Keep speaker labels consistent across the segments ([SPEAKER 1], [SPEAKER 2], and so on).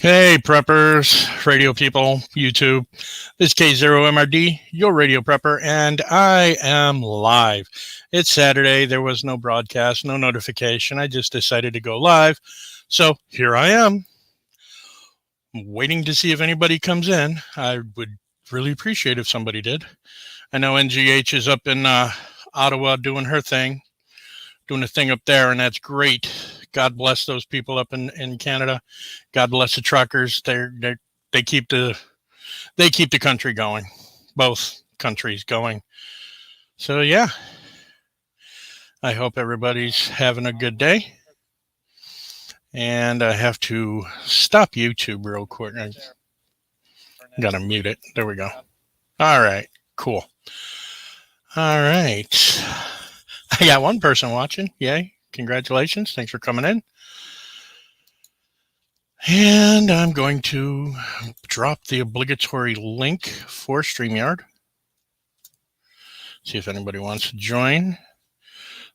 [SPEAKER 1] Hey, preppers, radio people, YouTube. This is K0MRD, your radio prepper, and I am live. It's Saturday. There was no broadcast, no notification. I just decided to go live. So here I am, waiting to see if anybody comes in. I would really appreciate if somebody did. I know NGH is up in Ottawa doing her thing, doing a thing up there, and that's great. God bless those people up in Canada. God bless the truckers. They keep the country going, both countries going. So yeah, I hope everybody's having a good day. And I have to stop YouTube real quick. I gotta mute it. There we go. All right, cool. All right. I got one person watching. Yay. Congratulations. Thanks for coming in. And I'm going to drop the obligatory link for StreamYard. See if anybody wants to join.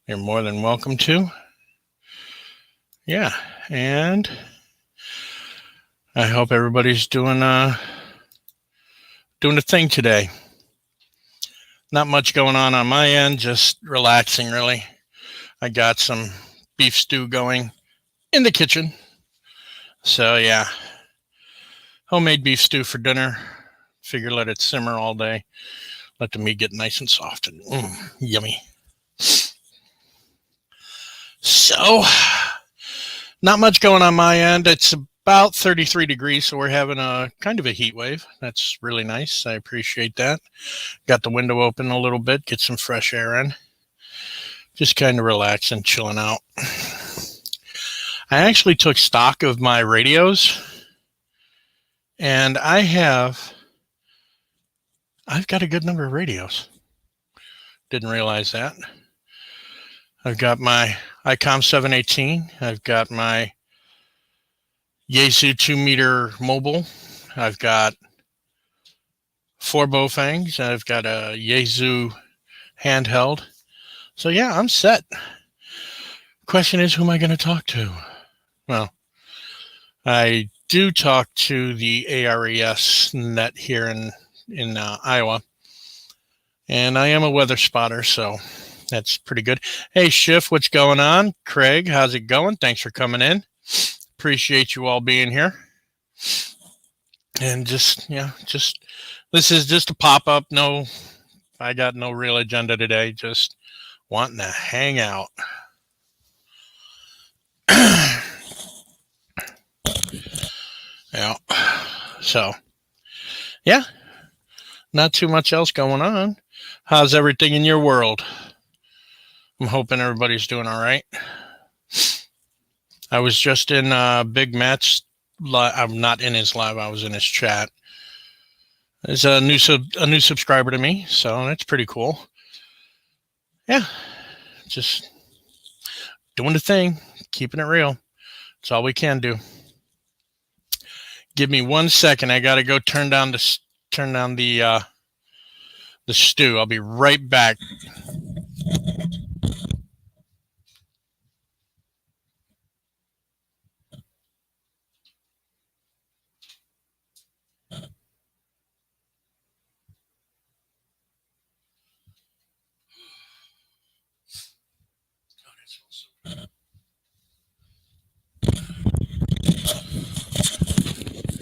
[SPEAKER 1] You're more than welcome to. Yeah, and I hope everybody's doing the thing today. Not much going on my end, just relaxing really. I got some beef stew going in the kitchen. So yeah, homemade beef stew for dinner. Figure let it simmer all day. Let the meat get nice and soft and yummy. So, not much going on my end. It's about 33 degrees, so we're having a kind of a heat wave. That's really nice. I appreciate that. Got the window open a little bit, get some fresh air in. Just kind of relaxing, chilling out. I actually took stock of my radios, and I've got a good number of radios. Didn't realize that. I've got my ICOM 718. I've got my Yaesu 2-meter mobile. I've got 4 Baofengs. I've got a Yaesu handheld. So yeah, I'm set. Question is, who am I going to talk to? Well, I do talk to the ARES net here in Iowa, and I am a weather spotter, so that's pretty good. Hey, Schiff, what's going on? Craig, how's it going? Thanks for coming in. Appreciate you all being here. And this is just a pop-up. No, I got no real agenda today. Just wanting to hang out. Yeah. So, yeah. Not too much else going on. How's everything in your world? I'm hoping everybody's doing all right. I was just in Big Matt's live. I'm not in his live. I was in his chat. There's a new subscriber to me, so that's pretty cool. Yeah, just doing the thing, keeping it real. That's all we can do. Give me 1 second. I gotta go turn down the stew. I'll be right back.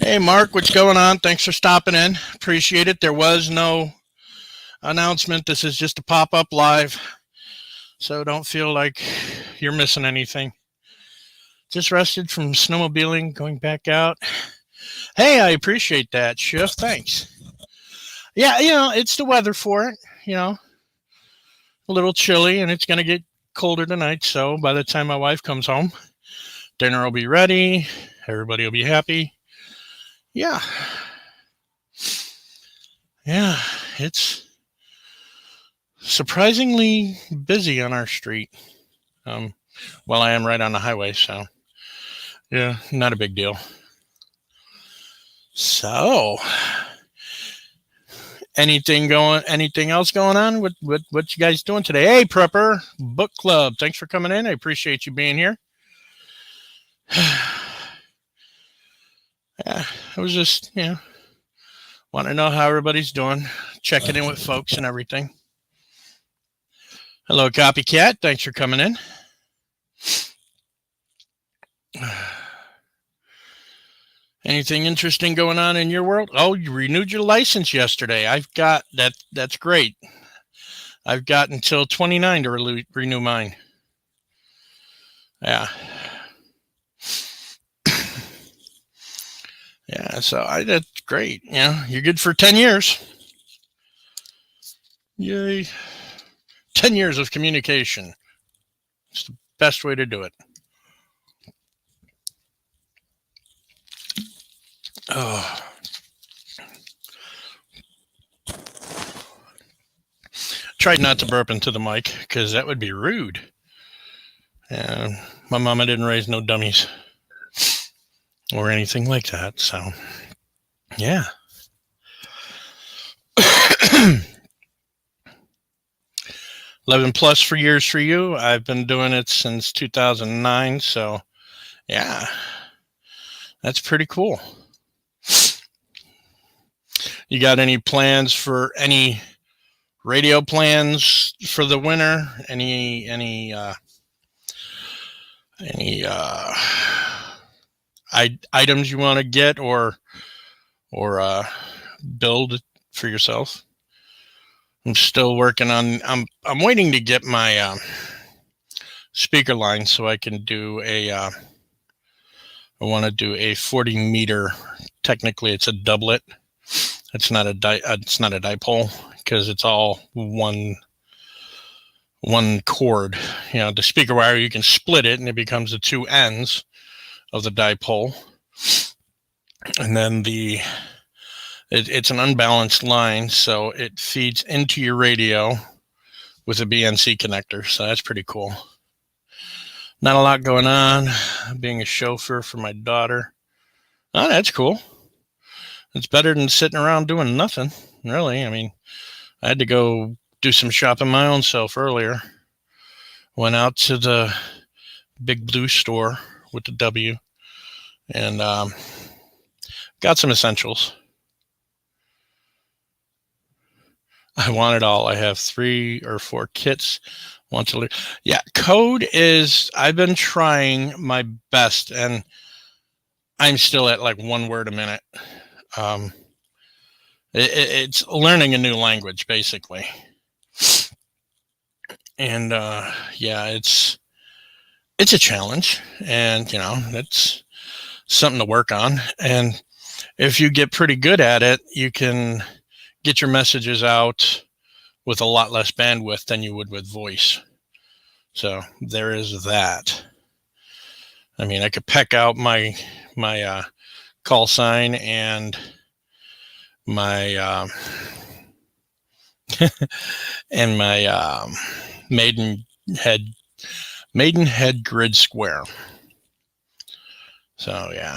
[SPEAKER 1] Hey, Mark, what's going on? Thanks for stopping in. Appreciate it. There was no announcement. This is just a pop-up live, so don't feel like you're missing anything. Just rested from snowmobiling, going back out. Hey, I appreciate that, Schiff. Thanks. Yeah, it's the weather for it. A little chilly, and it's going to get colder tonight, so by the time my wife comes home, dinner will be ready. Everybody will be happy. Yeah, it's surprisingly busy on our street. Well, I am right on the highway, so yeah, not a big deal. So, anything else going on? What you guys doing today? Hey, Prepper Book Club, thanks for coming in. I appreciate you being here. Yeah, I was just, want to know how everybody's doing, checking in with folks and everything. Hello, Copycat. Thanks for coming in. Anything interesting going on in your world? Oh, you renewed your license yesterday. I've got that. That's great. I've got until 29 to renew mine. Yeah. Yeah, so that's great. You're good for 10 years. Yay. 10 years of communication. It's the best way to do it. Oh. Tried not to burp into the mic because that would be rude. And my mama didn't raise no dummies or anything like that. So, yeah. 11 plus for years for you. I've been doing it since 2009. So, yeah, that's pretty cool. You got any plans for any radio plans for the winter? Any items you want to get or build for yourself? I'm still working on. I'm waiting to get my speaker line so I can do a. I want to do a 40 meter. Technically, it's a doublet. It's not a it's not a dipole because it's all one cord. The speaker wire, you can split it and it becomes the two ends of the dipole, and then it's an unbalanced line, so it feeds into your radio with a BNC connector. So that's pretty cool. Not a lot going on. Being a chauffeur for my daughter. Oh, that's cool. It's better than sitting around doing nothing, really. I mean, I had to go do some shopping my own self earlier. Went out to the Big Blue store with the W and got some essentials. I want it all. I have 3 or 4 kits. Want to learn. Yeah, code is, I've been trying my best and I'm still at like 1 word a minute. It's learning a new language, basically. And yeah, it's a challenge, and it's something to work on. And if you get pretty good at it, you can get your messages out with a lot less bandwidth than you would with voice. So there is that. I mean, I could peck out my call sign and my and my Maidenhead grid square. So yeah,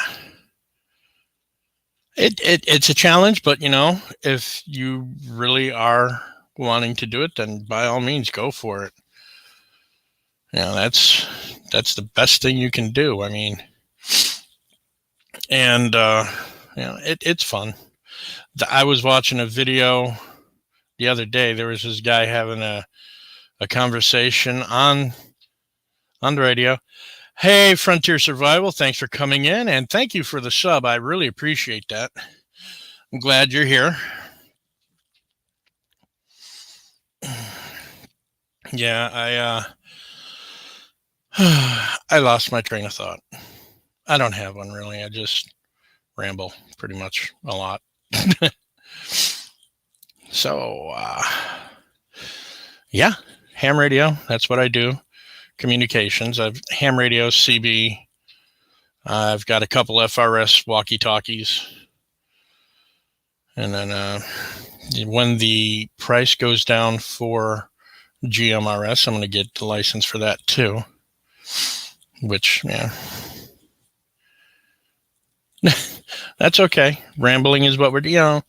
[SPEAKER 1] it's a challenge, but if you really are wanting to do it, then by all means go for it. That's the best thing you can do. I mean, and it's fun. I was watching a video the other day. There was this guy having a conversation on the radio. Hey, Frontier Survival, thanks for coming in, and thank you for the sub. I really appreciate that. I'm glad you're here. Yeah, I lost my train of thought. I don't have one, really. I just ramble pretty much a lot. So, yeah, ham radio, that's what I do. Communications. I've ham radio, CB. I've got a couple FRS walkie-talkies. And then when the price goes down for GMRS, I'm going to get the license for that too. Which, yeah. That's okay. Rambling is what we're,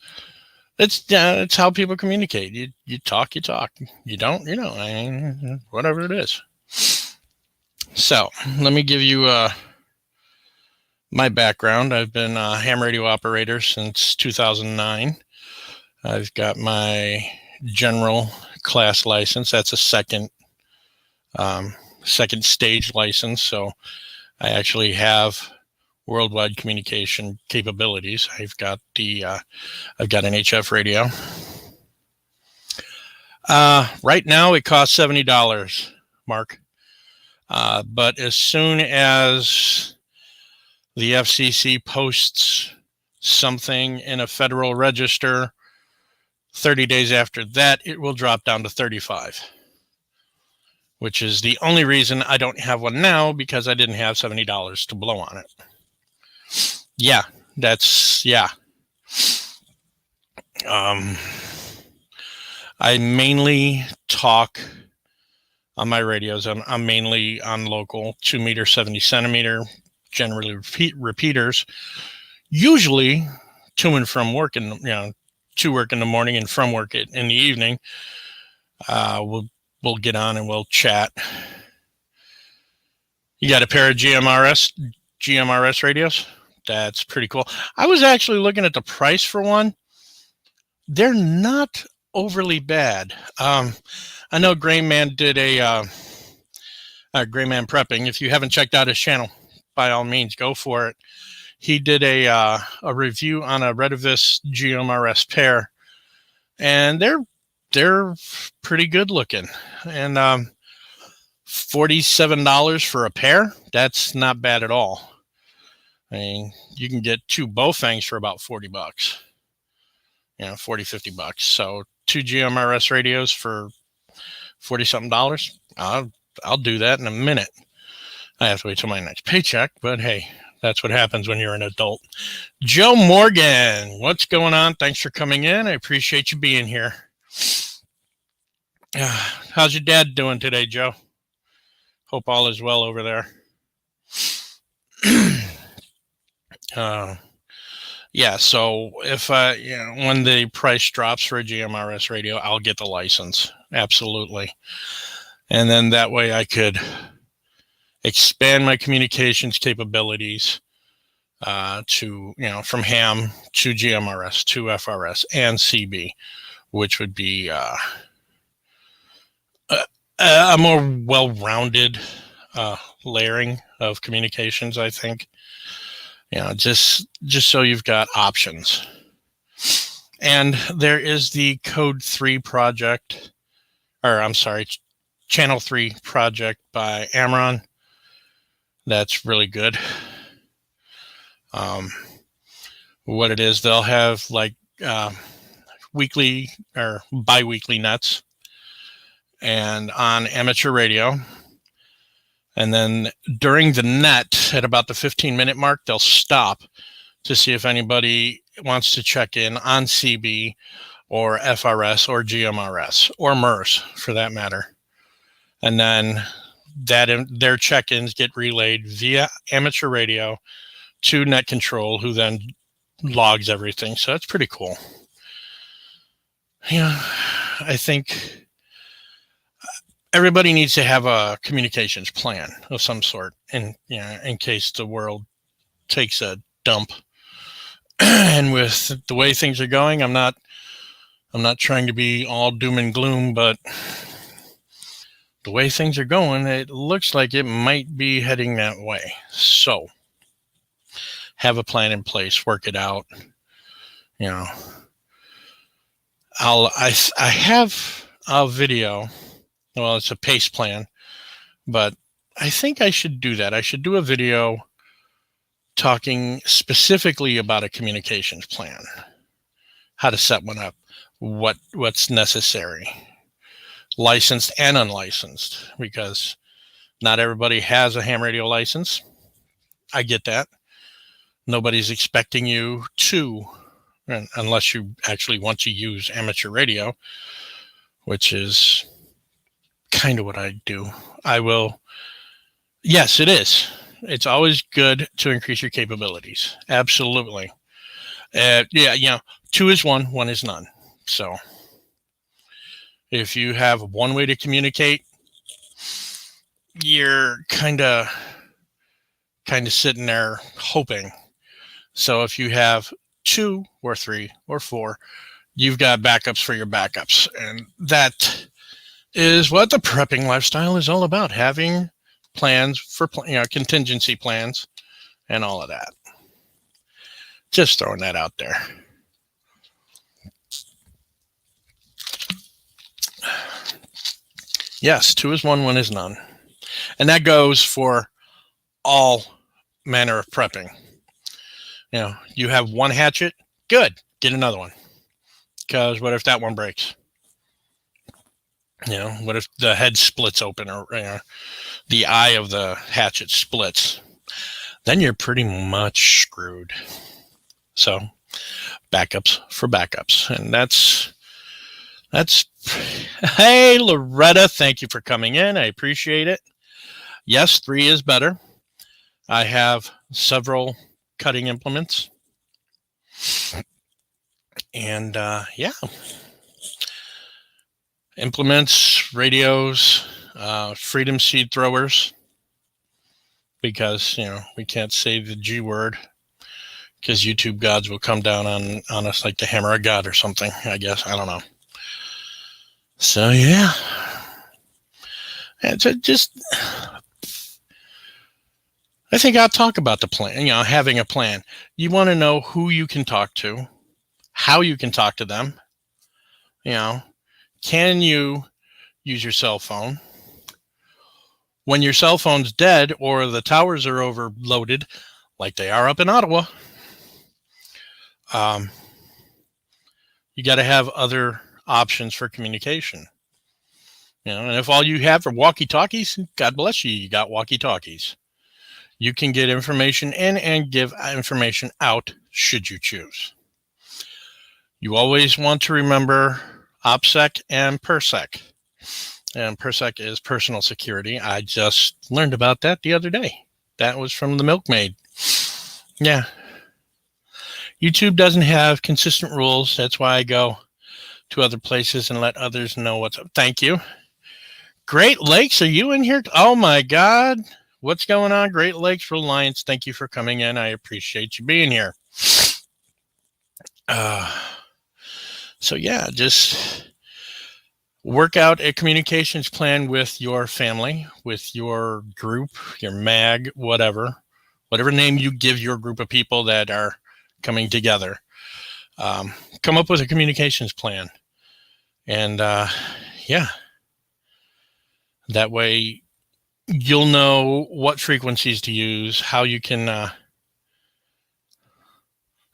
[SPEAKER 1] it's how people communicate. You talk. You don't, I mean, whatever it is. So let me give you My background, I've been a ham radio operator since 2009. I've got my general class license. That's a second stage license. So I actually have worldwide communication capabilities. I've got an HF radio. Right now it costs $70, Mark. But as soon as the FCC posts something in a Federal Register, 30 days after that, it will drop down to $35, which is the only reason I don't have one now, because I didn't have $70 to blow on it. Yeah. I mainly talk on my radios. I'm mainly on local 2 meter, 70 centimeter, generally repeaters, usually to and from work, to work in the morning and from work in the evening. We'll get on and we'll chat. You got a pair of GMRS radios? That's pretty cool. I was actually looking at the price for one. They're not overly bad. I know Grayman did Grayman Prepping. If you haven't checked out his channel, by all means, go for it. He did a review on a Retevis GMRS pair, and they're pretty good looking. And $47 for a pair, that's not bad at all. I mean, you can get two Baofengs for about $40, $40-$50. So two GMRS radios for $40-something. I'll do that in a minute. I have to wait till my next paycheck, but hey, that's what happens when you're an adult. Joe Morgan, what's going on? Thanks for coming in. I appreciate you being here. How's your dad doing today, Joe? Hope all is well over there. Yeah, so if when the price drops for a GMRS radio, I'll get the license. Absolutely. And then that way I could expand my communications capabilities to, from ham to GMRS to FRS and CB, which would be a more well-rounded layering of communications, I think. Just so you've got options. And there is the Code 3 project, Channel 3 project by Amron. That's really good. What it is, they'll have like weekly or bi-weekly nets and on amateur radio. And then during the net, at about the 15-minute mark, they'll stop to see if anybody wants to check in on CB or FRS or GMRS or MERS for that matter. And then their check-ins get relayed via amateur radio to net control, who then logs everything. So that's pretty cool. I think everybody needs to have a communications plan of some sort, in case the world takes a dump. And with the way things are going, I'm not trying to be all doom and gloom, but the way things are going, it looks like it might be heading that way. So have a plan in place, work it out. I have a video. Well, it's a PACE plan, but I think I should do that. I should do a video talking specifically about a communications plan, how to set one up, what's necessary, licensed and unlicensed, because not everybody has a ham radio license. I get that. Nobody's expecting you to, unless you actually want to use amateur radio, which is kind of what I do. I will. Yes, it is. It's always good to increase your capabilities. Absolutely. Two is one is none. So if you have one way to communicate, you're kind of kind of sitting there hoping. So if you have 2 or 3 or 4, you've got backups for your backups. And that is what the prepping lifestyle is all about, having plans for contingency plans and all of that. Just throwing that out there. Yes, 2 is 1, 1 is none. And that goes for all manner of prepping. You have 1 hatchet, good, get another one. Because what if that one breaks? What if the head splits open, or the eye of the hatchet splits? Then you're pretty much screwed. So backups for backups. And that's hey, Loretta, thank you for coming in. I appreciate it. Yes, 3 is better. I have several cutting implements. And implements, radios, freedom seed throwers, because we can't say the G word, because YouTube gods will come down on us like the hammer of God or something, I guess. I don't know. So yeah, and just I think I'll talk about the plan. Having a plan. You want to know who you can talk to, how you can talk to them. Can you use your cell phone? When your cell phone's dead or the towers are overloaded, like they are up in Ottawa, you got to have other options for communication. And if all you have are walkie-talkies, God bless you, you got walkie-talkies. You can get information in and give information out should you choose. You always want to remember OPSEC and PERSEC. And PERSEC is personal security. I just learned about that the other day. That was from the milkmaid. Yeah. YouTube doesn't have consistent rules. That's why I go to other places and let others know what's up. Thank you. Great Lakes, are you in here? Oh my God. What's going on? Great Lakes Reliance, thank you for coming in. I appreciate you being here. So yeah, just work out a communications plan with your family, with your group, your mag, whatever name you give your group of people that are coming together. Come up with a communications plan. And that way you'll know what frequencies to use, how you can...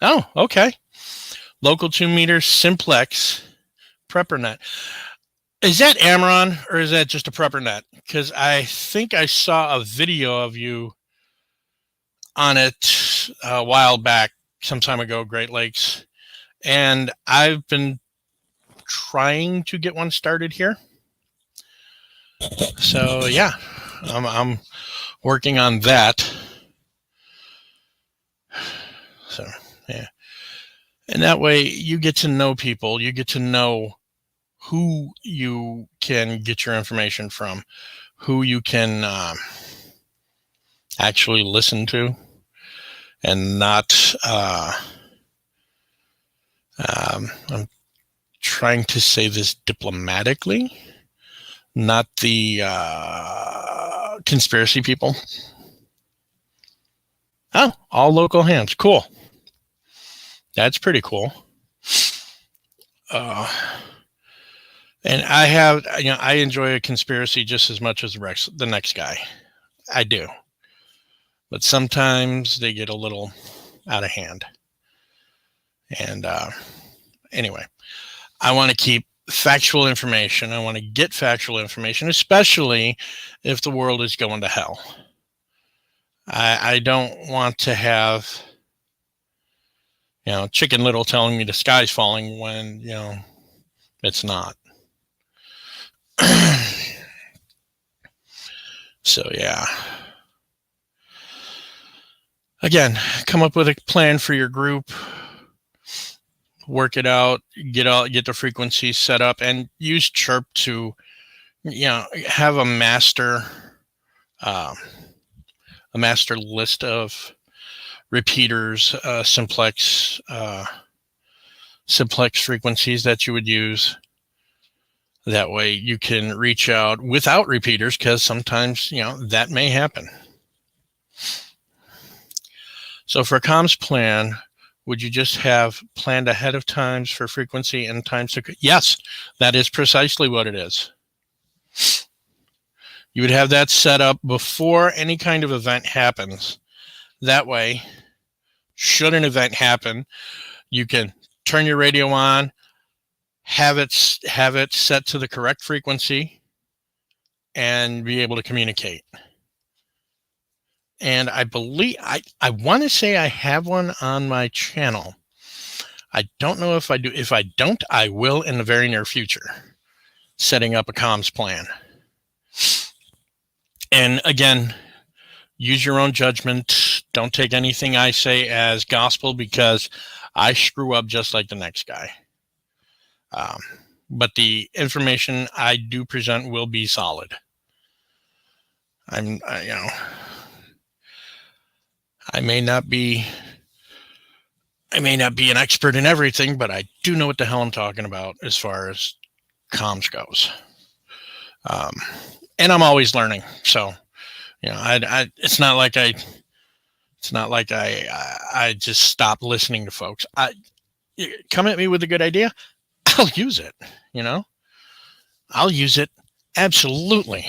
[SPEAKER 1] Oh, okay. Local 2 meter simplex PrepperNet. Is that Amaron or is that just a PrepperNet? Because I think I saw a video of you on it a while back, some time ago, Great Lakes. And I've been trying to get one started here. So yeah, I'm working on that. So yeah. And that way you get to know people, you get to know who you can get your information from, who you can actually listen to, and not, I'm trying to say this diplomatically, not the conspiracy people. Oh, all local hands. Cool. That's pretty cool. And I have, I enjoy a conspiracy just as much as the next guy. I do. But sometimes they get a little out of hand. And anyway, I want to keep factual information. I want to get factual information, especially if the world is going to hell. I don't want to have, Chicken Little telling me the sky's falling when, it's not. So, yeah. Again, come up with a plan for your group. Work it out, get the frequencies set up, and use Chirp to, have a master a master list of repeaters, simplex frequencies that you would use. That way you can reach out without repeaters, because sometimes, that may happen. So for a comms plan, would you just have planned ahead of times for frequency and times to? Yes, that is precisely what it is. You would have that set up before any kind of event happens. That way, should an event happen, you can turn your radio on, have it set to the correct frequency, and be able to communicate. And I believe, I want to say I have one on my channel. I don't know if I do. If I don't, I will in the very near future, setting up a comms plan. And again, use your own judgment. Don't take anything I say as gospel, because I screw up just like the next guy. But the information I do present will be solid. I may not be an expert in everything, but I do know what the hell I'm talking about as far as comms goes. And I'm always learning. So, it's not like I just stop listening to folks. Come at me with a good idea, I'll use it. I'll use it absolutely,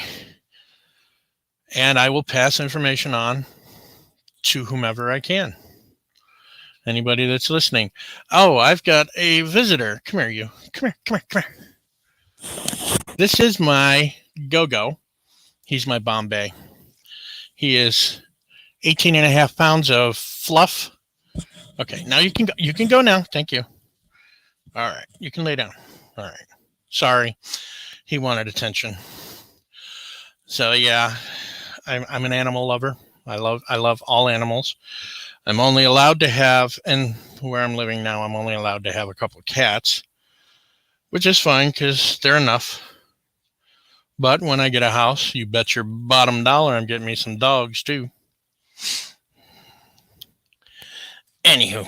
[SPEAKER 1] and I will pass information on to whomever I can. Anybody that's listening. Oh, I've got a visitor. Come here, you. Come here. This is my Go-Go. He's my Bombay. He is 18 and a half pounds of fluff. Okay, now you can go. You can go now. Thank you. All right, you can lay down. All right. Sorry, he wanted attention. So yeah, I'm an animal lover. I love all animals. I'm only allowed to have, and where I'm living now, I'm only allowed to have a couple of cats, which is fine because they're enough. But when I get a house, you bet your bottom dollar I'm getting me some dogs too. Anywho,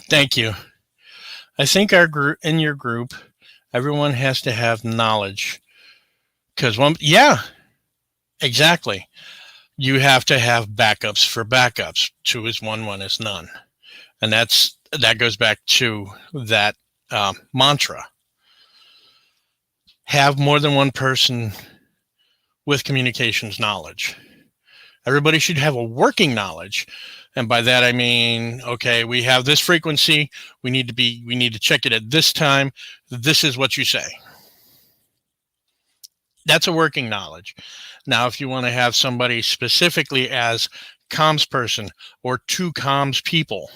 [SPEAKER 1] thank you. I think in your group, everyone has to have knowledge, because exactly. You have to have backups for backups. 2 is 1, 1 is none. And that goes back to that mantra. Have more than one person with communications knowledge. Everybody should have a working knowledge. And by that, I mean, okay, we have this frequency. We need to check it at this time. This is what you say. That's a working knowledge. Now, if you want to have somebody specifically as comms person or 2 comms people,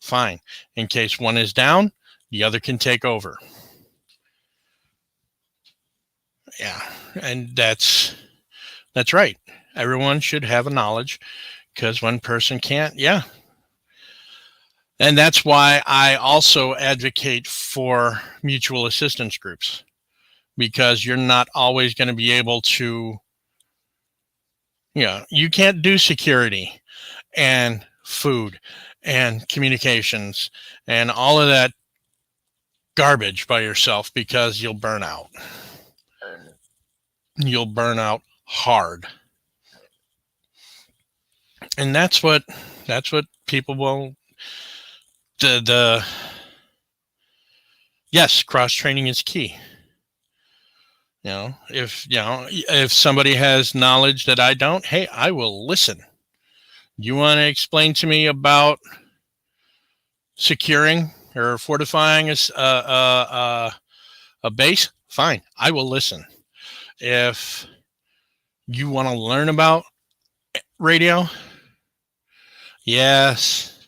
[SPEAKER 1] fine. In case one is down, the other can take over. Yeah, and that's right. Everyone should have a knowledge, because one person can't. Yeah. And that's why I also advocate for mutual assistance groups, because you're not always going to be able to, you can't do security and food and communications and all of that garbage by yourself, because you'll burn out. You'll burn out hard. And that's what people will, yes, cross training is key. If somebody has knowledge that I don't, hey, I will listen. You want to explain to me about securing or fortifying a base? Fine, I will listen. If you want to learn about radio, yes,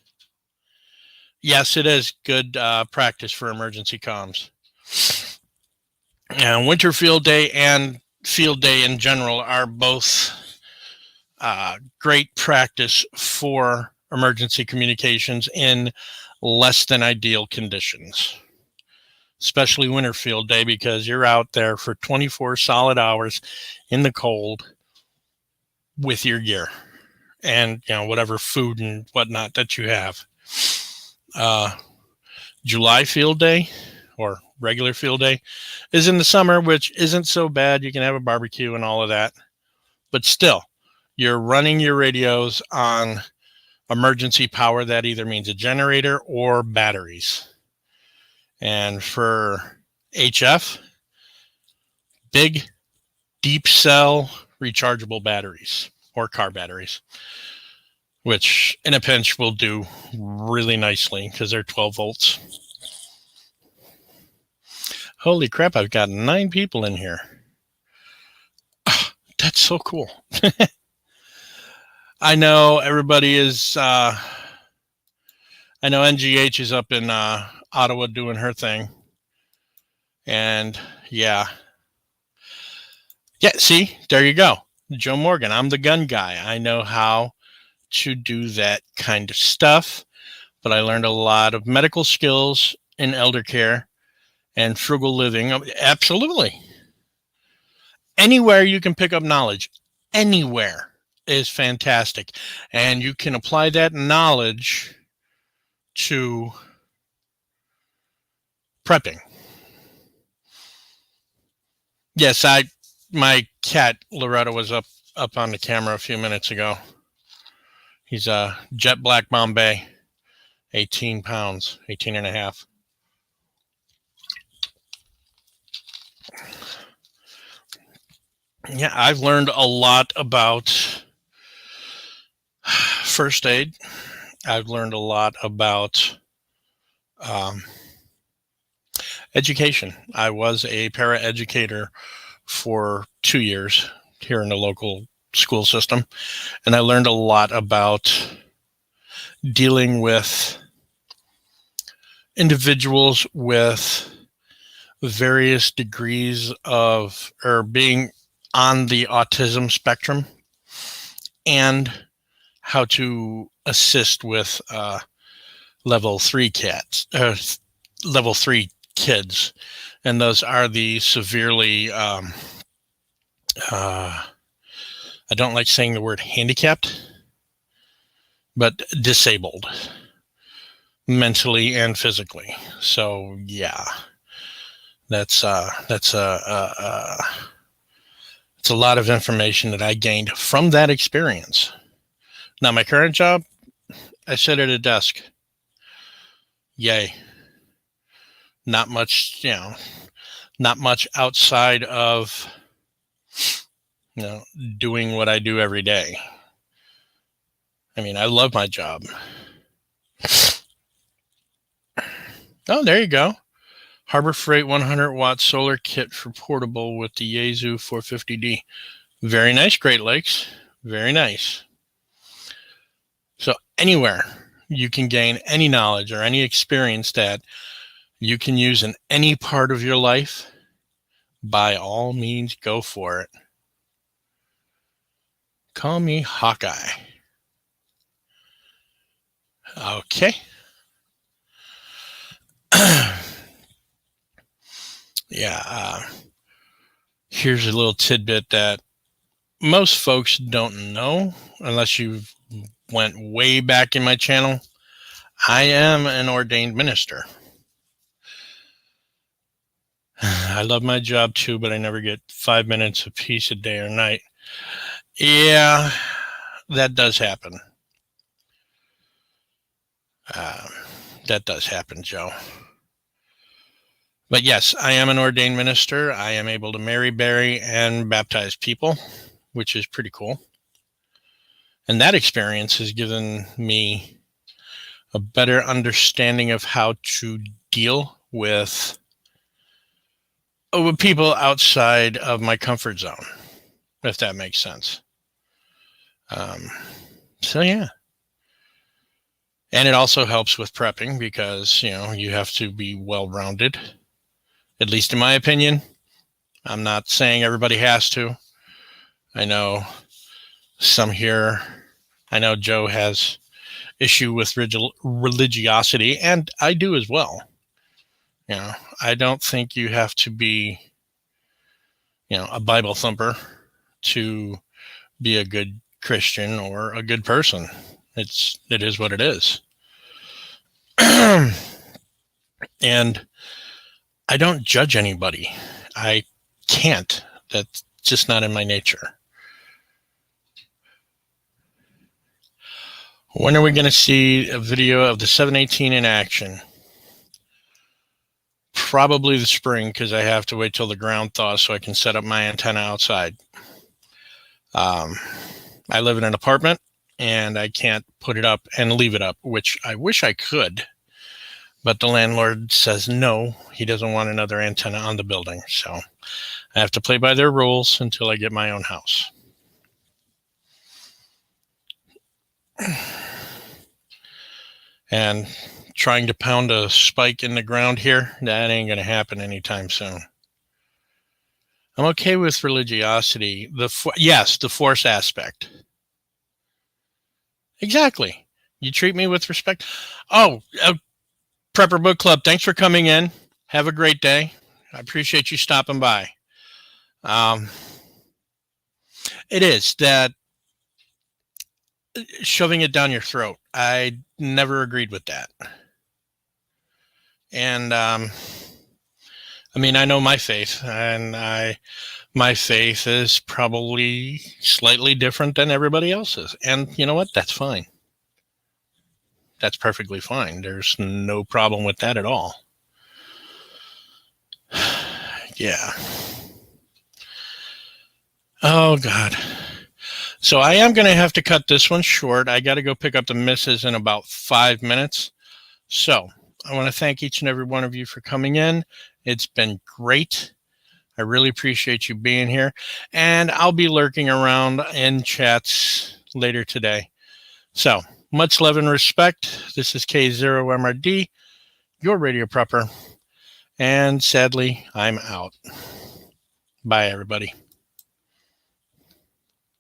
[SPEAKER 1] it is good practice for emergency comms. Winter field day and field day in general are both great practice for emergency communications in less than ideal conditions, especially winter field day, because you're out there for 24 solid hours in the cold. with your gear and, whatever food and whatnot that you have. July field day or regular field day is in the summer, which isn't so bad. You can have a barbecue and all of that, but still you're running your radios on emergency power. That either means a generator or batteries. And for HF, big deep cell rechargeable batteries or car batteries, which in a pinch will do really nicely because they're 12 volts. Holy crap, I've got 9 people in here. Oh, that's so cool. I know everybody is, I know NGH is up in Ottawa doing her thing. And yeah, see, there you go. Joe Morgan, I'm the gun guy. I know how to do that kind of stuff, but I learned a lot of medical skills in elder care and frugal living. Absolutely. Anywhere you can pick up knowledge, anywhere is fantastic. And you can apply that knowledge to prepping. Yes, my cat Loretta was up on the camera a few minutes ago. He's a jet black Bombay, 18 pounds, 18 and a half. Yeah, I've learned a lot about first aid. I've learned a lot about education. I was a paraeducator for 2 years here in the local school system, and I learned a lot about dealing with individuals with various degrees of, or being on the autism spectrum, and how to assist with level 3 level 3 kids. And those are the severely, I don't like saying the word handicapped, but disabled mentally and physically. So yeah, it's a lot of information that I gained from that experience. Now, my current job, I sit at a desk. Yay. Not much, not much outside of, doing what I do every day. I mean, I love my job. Oh, there you go. Harbor Freight 100-watt solar kit for portable with the Yaesu 450D. Very nice, Great Lakes. Very nice. So anywhere you can gain any knowledge or any experience that you can use in any part of your life, by all means, go for it. Call me Hawkeye. Okay. Yeah. Here's a little tidbit that most folks don't know unless you went way back in my channel. I am an ordained minister. I love my job too, but I never get 5 minutes of peace a day or night. Yeah, that does happen. That does happen, Joe. But yes, I am an ordained minister. I am able to marry, bury, and baptize people, which is pretty cool. And that experience has given me a better understanding of how to deal with people outside of my comfort zone, if that makes sense. So yeah. And it also helps with prepping because, you have to be well-rounded, at least in my opinion. I'm not saying everybody has to. I know some here. I know Joe has issue with religiosity, and I do as well. I don't think you have to be, a Bible thumper to be a good Christian or a good person. It is what it is. And I don't judge anybody. I can't. That's just not in my nature. When are we going to see a video of the 718 in action? Probably the spring, because I have to wait till the ground thaws so I can set up my antenna outside. I live in an apartment, and I can't put it up and leave it up, which I wish I could. But the landlord says no, he doesn't want another antenna on the building. So I have to play by their rules until I get my own house. And trying to pound a spike in the ground here, that ain't going to happen anytime soon. I'm okay with religiosity. Yes, the force aspect. Exactly. You treat me with respect. Oh, Prepper Book Club, thanks for coming in. Have a great day. I appreciate you stopping by. It is that shoving it down your throat. I never agreed with that. And I mean, I know my faith, and my faith is probably slightly different than everybody else's. And you know what? That's fine. That's perfectly fine. There's no problem with that at all. Yeah. Oh, God. So I am going to have to cut this one short. I got to go pick up the missus in about 5 minutes. So I want to thank each and every one of you for coming in. It's been great. I really appreciate you being here. And I'll be lurking around in chats later today. So much love and respect. This is K0MRD, your radio prepper. And sadly, I'm out. Bye, everybody.